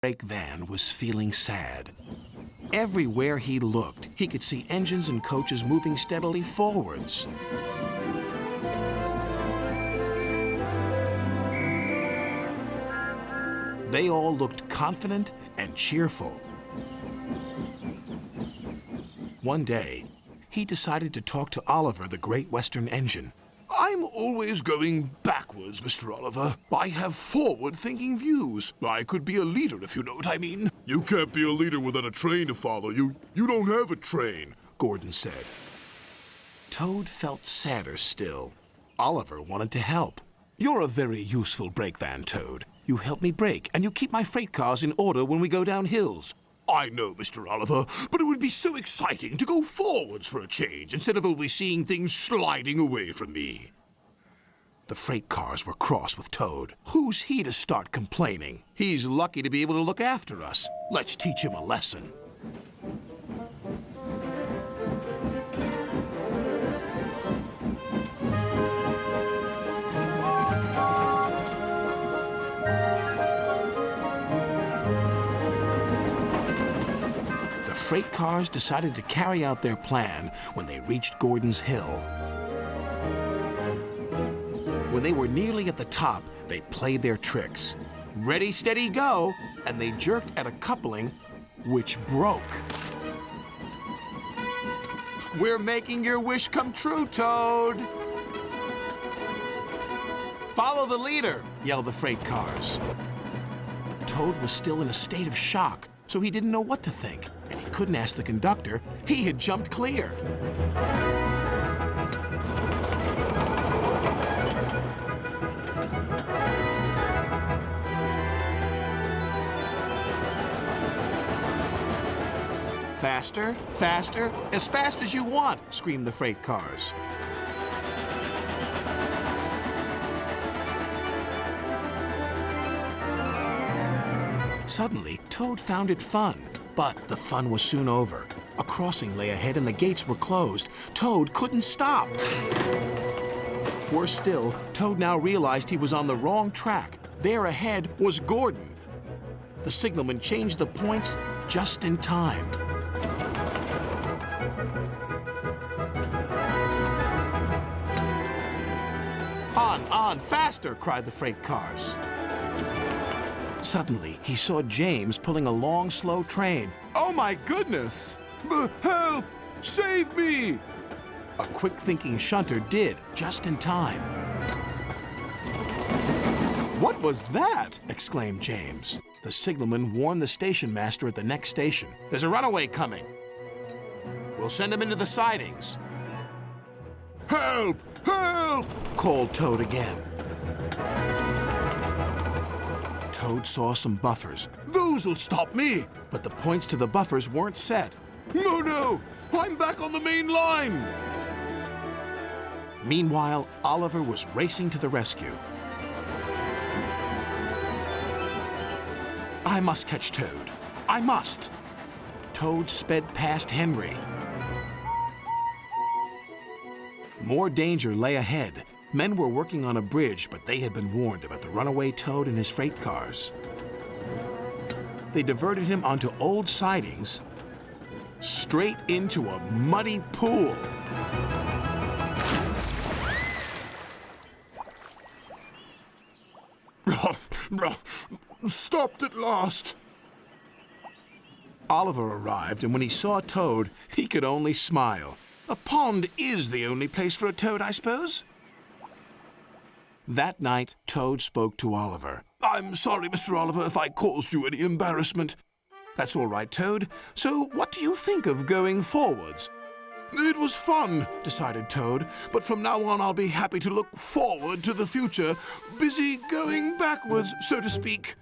brake van was feeling sad. Everywhere he looked, he could see engines and coaches moving steadily forwards. They all looked confident and cheerful. One day, he decided to talk to Oliver, the Great Western Engine. I'm always going backwards, Mr. Oliver. I have forward-thinking views. I could be a leader, if you know what I mean. You can't be a leader without a train to follow. You don't have a train, Gordon said. Toad felt sadder still. Oliver wanted to help. You're a very useful brake van, Toad. You help me brake, and you keep my freight cars in order when we go down hills. I know, Mr. Oliver, but it would be so exciting to go forwards for a change instead of always seeing things sliding away from me. The freight cars were cross with Toad. Who's he to start complaining? He's lucky to be able to look after us. Let's teach him a lesson. The freight cars decided to carry out their plan when they reached Gordon's Hill. When they were nearly at the top, they played their tricks. Ready, steady, go! And they jerked at a coupling, which broke. We're making your wish come true, Toad! Follow the leader, yelled the freight cars. Toad was still in a state of shock, so he didn't know what to think, and he couldn't ask the conductor. He had jumped clear. Faster, faster, as fast as you want, screamed the freight cars. Suddenly, Toad found it fun, but the fun was soon over. A crossing lay ahead and the gates were closed. Toad couldn't stop. Worse still, Toad now realized he was on the wrong track. There ahead was Gordon. The signalman changed the points just in time. On, faster, cried the freight cars. Suddenly, he saw James pulling a long, slow train. Oh my goodness! Help! Save me! A quick-thinking shunter did, just in time. What was that? Exclaimed James. The signalman warned the station master at the next station. There's a runaway coming. We'll send him into the sidings. Help! Help! Called Toad again. Toad saw some buffers. Those'll stop me! But the points to the buffers weren't set. No! I'm back on the main line! Meanwhile, Oliver was racing to the rescue. I must catch Toad. I must! Toad sped past Henry. More danger lay ahead. Men were working on a bridge, but they had been warned about the runaway Toad and his freight cars. They diverted him onto old sidings, straight into a muddy pool. Stopped at last. Oliver arrived, and when he saw Toad, he could only smile. A pond is the only place for a toad, I suppose? That night, Toad spoke to Oliver. I'm sorry, Mr. Oliver, if I caused you any embarrassment. That's all right, Toad. So what do you think of going forwards? It was fun, decided Toad, but from now on I'll be happy to look forward to the future, busy going backwards, so to speak.